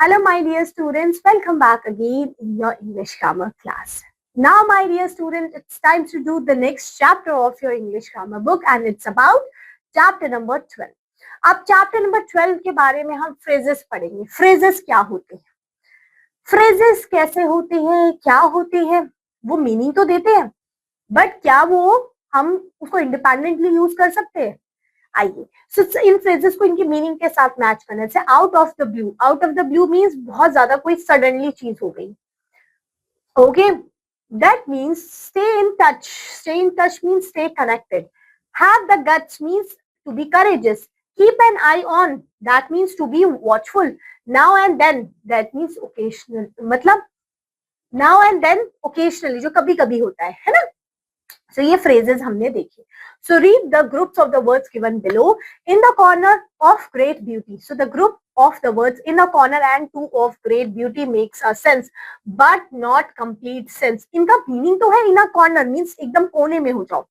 Hello, my dear students. Welcome back again in your English grammar class. Now, my dear students, it's time to do the next chapter of your English grammar book, and it's about chapter number 12. अब chapter number 12 के बारे में हम phrases पढ़ेंगे. Phrases क्या होते हैं? Phrases कैसे होते हैं? क्या होते हैं? वो meaning तो देते हैं, but क्या वो हम उसको independently use कर सकते हैं? आइए इन फ्रेजेस को इनकी मीनिंग के साथ मैच करना है. Out of the blue. Out of the blue means बहुत ज्यादा कोई सडनली चीज हो गई. Okay, that means stay in touch. Stay in touch means stay connected. Have the guts means to be courageous. Keep an eye on, that means to be watchful. Now and then, that means occasional. मतलब now and then occasionally, जो कभी कभी होता है ना. So ये phrases हमने देखी. So read the groups of the words given below. In the corner of great beauty. So the group of the words in a corner and two of great beauty makes a sense, but not complete sense. इनका meaning तो है in a corner means एकदम कोने में हो जाओ.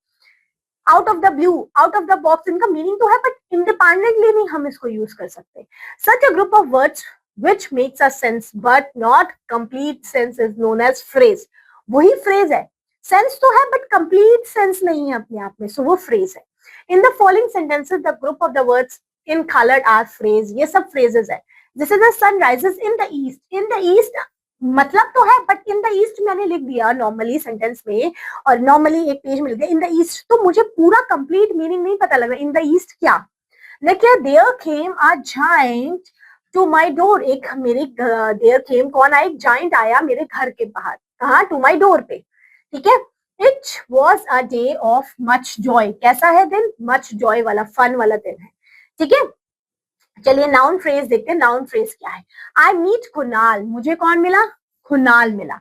Out of the blue, out of the box, इनका meaning तो है but independently नहीं हम इसको use कर सकते. Such a group of words which makes a sense but not complete sense is known as phrase. वही phrase है. सेंस तो है बट कंप्लीट सेंस नहीं है अपने आप में, सो वो फ्रेज है. In the following sentences the group of the words in coloured are phrase. ये सब फ्रेजेस है. जैसे the sun rises in the east. In the east मतलब तो है बट इन द ईस्ट मैंने लिख दिया नॉर्मली सेंटेंस में और नॉर्मली एक पेज में लिख दिया इन द ईस्ट, तो मुझे पूरा कंप्लीट मीनिंग नहीं पता लग रहा इन द ईस्ट क्या. लेकिन there came a giant to my door. एक मेरे देयर केम कौन आया, एक जायंट आया मेरे घर के बाहर. कहा, टू माय डोर पे. ठीक है. It was a day of much Joy. कैसा है दिन, मच जॉय वाला, फन वाला दिन है. ठीक है. चलिए नाउन फ्रेज देखते हैं. नाउन फ्रेज क्या है. I meet Kunal. मुझे कौन मिला, कुणाल मिला.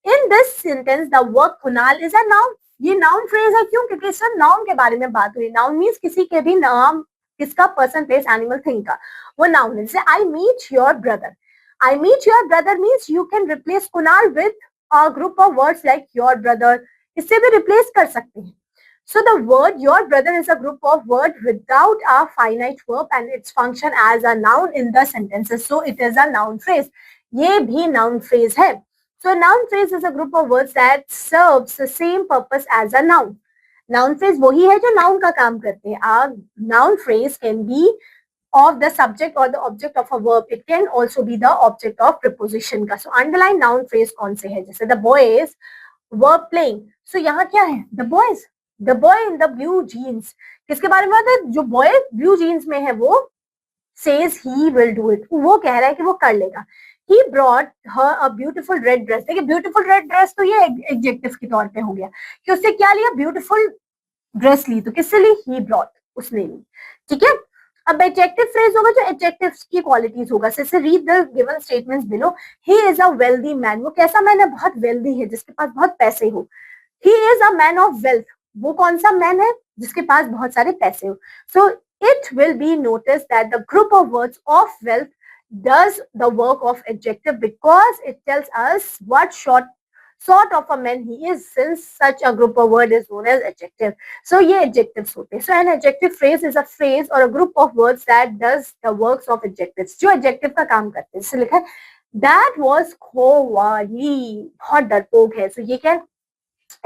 In this sentence the word Kunal is a noun. ये नाउन फ्रेज है. क्यों? क्योंकि सर नाउन के बारे में बात हुई. नाउन मीन्स किसी के भी नाम, किसका, पर्सन, प्लेस, एनिमल, थिंग का, वो नाउन है. जैसे I meet your brother. I meet your brother means you can replace Kunal with a group of words like your brother. इससे भी रिप्लेस कर सकते हैं. So the word your brother is a group of words without a finite verb and its function as a noun in the sentences. So it is a noun phrase. ये भी noun phrase है. So a noun phrase is a group of words that serves the same purpose as a noun. Noun phrase वही है जो noun का काम करते हैं. A noun phrase can be of the subject or the object of a verb. It can also be the object of preposition का. So underline noun phrase कौन से है. जैसे the boys were playing. So यहाँ क्या है, the boys, the boy in the blue jeans. किसके बारे में बात है, जो boy blue jeans में है वो says he will do it. वो कह रहा है कि वो कर लेगा. He brought her a beautiful red dress. देखिए beautiful red dress तो ये एडजेक्टिव के तौर पे हो गया कि उससे क्या लिया, beautiful ड्रेस ली. तो किससे ली, he brought, उसने ली. ठीक है. अब एडजेक्टिव फ्रेज होगा जो एडजेक्टिव्स की क्वालिटीज होगा. जैसे read the given statements below. He is a wealthy man. वो कैसा मैन है, बहुत वेल्दी है, जिसके पास बहुत पैसे हो. He is a man of wealth. वो कौन सा मैन है, जिसके पास बहुत सारे पैसे हो. So it will be notice that the group of words of wealth does the work of adjective because it tells us what sort of a man he is, since such a group of word is known as adjective. So ये adjectives होते हैं. So an adjective phrase is a phrase or a group of words that does the works of adjectives. जो adjective का काम करते हैं. जैसे लिखा है that was cowardy, बहुत डरपोक है. So ये क्या है,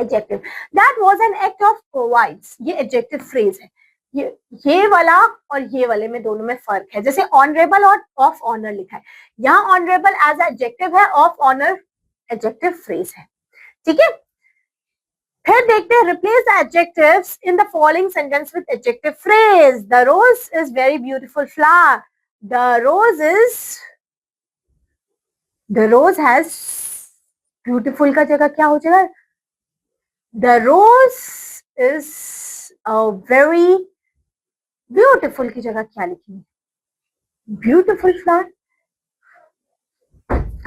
adjective. That was an act of cowardice. ये adjective phrase है. ये वाला और ये वाले में दोनों में फर्क है. जैसे ऑनरेबल और ऑफ ऑनर लिखा है, यहाँ ऑनरेबल एज एडजेक्टिव है, ऑफ ऑनर एडजेक्टिव फ्रेज है. ठीक है. फिर देखते हैं replace the adjectives in the following sentence with adjective phrase. The rose is very beautiful flower. The rose has, beautiful का जगह क्या हो जाएगा, the rose is very beautiful की जगह क्या लिखेंगे, ब्यूटीफुल फ्लावर.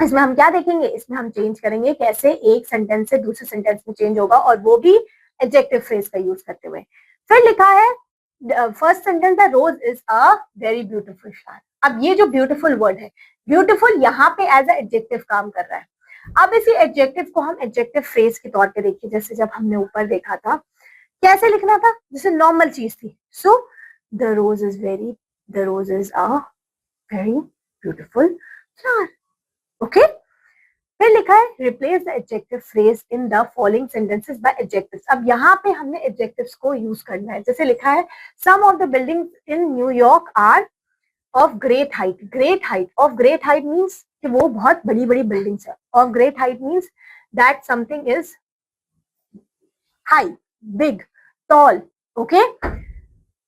इसमें हम क्या देखेंगे, इसमें हम चेंज करेंगे कैसे एक सेंटेंस से दूसरे सेंटेंस में चेंज होगा, और वो भी एडजेक्टिव फ्रेज का यूज करते हुए. फिर लिखा है first sentence the rose is a very beautiful flower. अब ये जो ब्यूटीफुल वर्ड है, ब्यूटीफुल यहाँ पे एज ए एडजेक्टिव काम कर रहा है. अब इसी एडजेक्टिव को हम एडजेक्टिव फ्रेज के तौर पे देखिए. जैसे जब हमने ऊपर देखा था कैसे लिखना था, जैसे नॉर्मल चीज थी. So the rose is a very beautiful चार। ओके, फिर लिखा है replace the adjective phrase in the following sentences by adjectives. अब यहाँ पे हमने एडजेक्टिव्स को यूज करना है। जैसे लिखा है some of the buildings in New York are of great height. Great height, of great height means कि वो बहुत बड़ी बड़ी बिल्डिंग्स है। Of great height means that something is high, big, tall. Okay,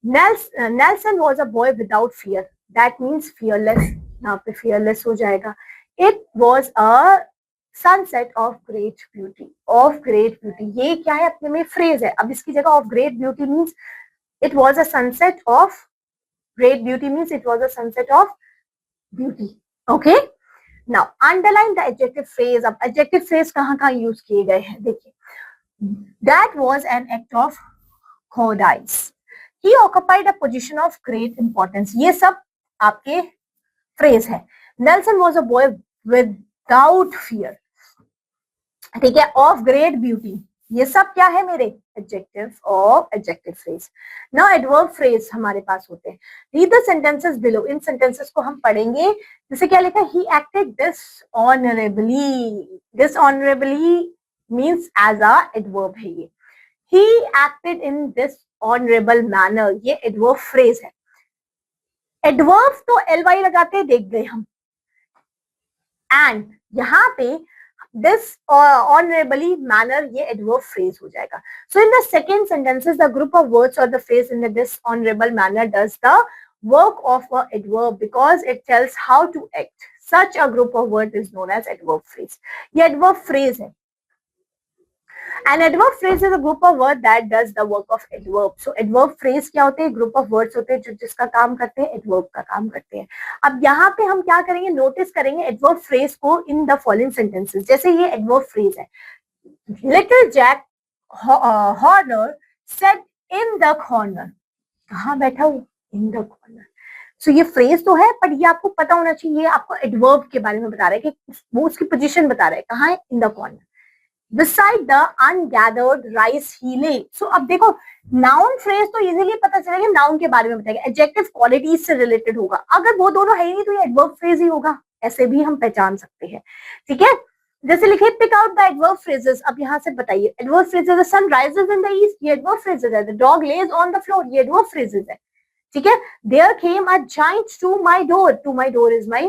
Nelson was a boy without fear. That means fearless. यहाँ पे fearless हो जाएगा. It was a sunset of great beauty. Of great beauty. ये क्या है? अपने में phrase है. अब इसकी जगह of great beauty means it was a sunset of great beauty means it was a sunset of beauty. Okay. Now underline the adjective phrase. अब adjective phrase कहाँ use किए गए हैं? देखिए. That was an act of cowardice. He occupied a position of great importance. ये सब आपके phrase है. Nelson was a boy without fear. ठीक है. Of great beauty. ये सब क्या है मेरे? Adjective of adjective phrase. Now adverb phrase हमारे पास होते हैं. Read the sentences below. In sentences को हम पढ़ेंगे. जैसे क्या लिखा है? He acted dishonorably. Dishonorably means as a adverb है ये. He acted in dishonorable manner. ये adverb phrase है. Adverb तो ly लगाते देख गए हम. And यहाँ पे dishonorably manner ये adverb phrase हो जाएगा. So in the second sentences, the group of words or the phrase in the dishonorable manner does the work of a adverb because it tells how to act. Such a group of words is known as adverb phrase. ये adverb phrase है. An adverb phrase is a group of words that does the work of adverb. So adverb phrase क्या होते हैं? Group of words होते हैं जो जिसका काम करते हैं, adverb का काम करते हैं. अब यहाँ पे हम क्या करेंगे? नोटिस करेंगे adverb phrase को in the following sentences. जैसे ये adverb phrase है. Little Jack Horner sat in the corner. कहाँ बैठा हुआ? In the corner. So ये phrase तो है, पर ये आपको पता होना चाहिए. ये आपको adverb के बारे में बता रहा है कि वो उसकी position बता रहा है. कहाँ है? In the corner. Beside the ungathered rice he lay. So अब देखो noun phrase तो इजीली पता चलेगा, noun के बारे में बताएगा. Adjective qualities से related होगा. अगर वो दोनों है ही नहीं तो ये adverb phrase ही होगा. ऐसे भी हम पहचान सकते हैं. ठीक है. जैसे लिखे pick out the adverb phrases. अब यहाँ से बताइए. Adverb phrases the sun rises in the east. ये adverb phrases है. The dog lays on the floor. ये adverb phrases है. ठीक है. There came a giant to my door. To my door is my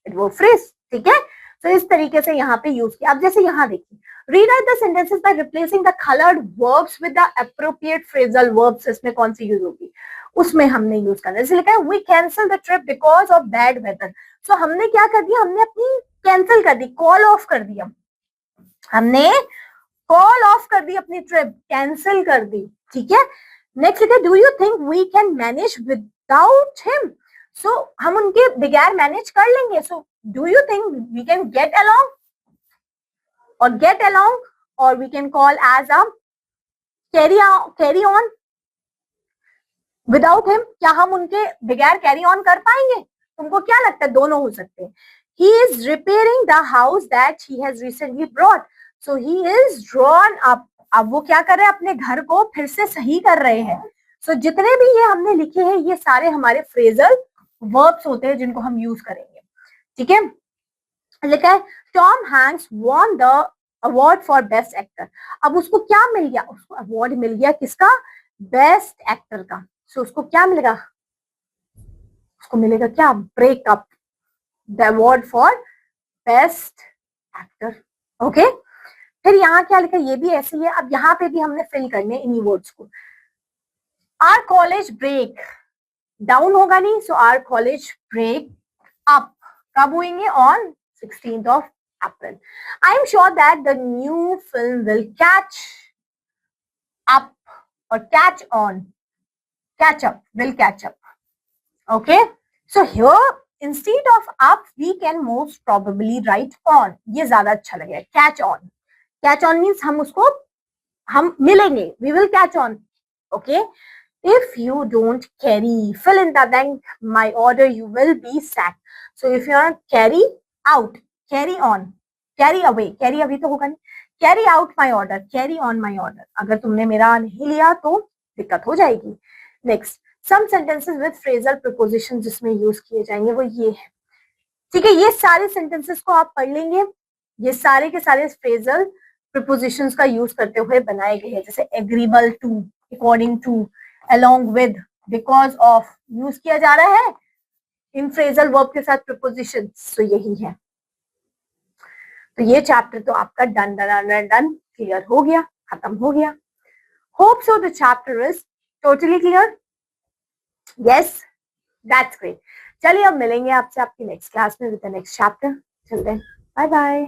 adverb phrase. ठीक है. तो इस तरीके से यहाँ पे यूज किया. अब जैसे यहाँ देखिए, rewrite the sentences by replacing the colored verbs with the appropriate phrasal verbs. इसमें कौन सी यूज होगी? उसमें हमने यूज करना. जैसे लिखा है we cancel the trip because of bad weather. So हमने क्या कर दिया? हमने अपनी कैंसिल कर दी, कॉल ऑफ कर दिया. हमने कॉल ऑफ कर दी अपनी ट्रिप, कैंसिल कर दी. ठीक है. नेक्स्ट लिखा है do you think we can manage without him? So हम उनके बगैर मैनेज कर लेंगे. So do you think we can get along or get along or we can call as a carry on without him? क्या हम उनके बगैर carry on कर पाएंगे? तुमको क्या लगता है? दोनों हो सकते हैं. He is repairing the house that he has recently bought. So he is drawn up. अब वो क्या कर रहे हैं? अपने घर को फिर से सही कर रहे हैं. So जितने भी ये हमने लिखे हैं ये सारे हमारे फ्रेजल वर्ब्स होते हैं जिनको हम यूज करेंगे. ठीक है. लिखा है Tom Hanks won the award for best actor. अब उसको क्या मिल गया? उसको अवार्ड मिल गया. किसका? बेस्ट एक्टर का. सो उसको क्या मिलेगा? उसको मिलेगा क्या? Breakup. The award for best actor. Okay. फिर यहाँ क्या लिखा? ये भी ऐसे ही है. अब यहाँ पे भी हमने फिल करने इन्हीं वर्ड्स को. आर कॉलेज ब्रेक डाउन होगा नहीं. सो आर कॉलेज ब्रेक अप कब होंगे? On 16th of April. I am sure that the new film will catch up or catch on. Catch up, will catch up. Okay. So here instead of up we can most probably write on. ये ज्यादा अच्छा लगेगा. Catch on. Catch on means हम उसको हम मिलेंगे. We will catch on. Okay. If you don't carry, fill in the blank, my order, you will be sacked. So if you are carry out, carry on, carry away, carry away तो होगा नहीं. Carry out my order, carry on my order. अगर तुमने मेरा नहीं लिया तो दिक्कत हो जाएगी. Next, some sentences with phrasal prepositions जिसमें यूज किए जाएंगे वो ये है. ठीक है, ये सारे सेंटेंसेस को आप पढ़ लेंगे। ये सारे के सारे फ्रेजल प्रीपोजिशंस का यूज करते हुए बनाए गए हैं, जैसे agreeable to, according to, along with, because of use किया जा रहा है इन फ्रेजल वर्ब के साथ प्रीपोजिशन, तो यही है। तो ये चैप्टर तो आपका done done done done clear हो गया, खत्म हो गया। Hope so the chapter is totally clear. Yes, that's great. चलिए अब मिलेंगे आपसे आपकी नेक्स्ट क्लास में विद द नेक्स्ट चैप्टर। चलते हैं, बाय बाय।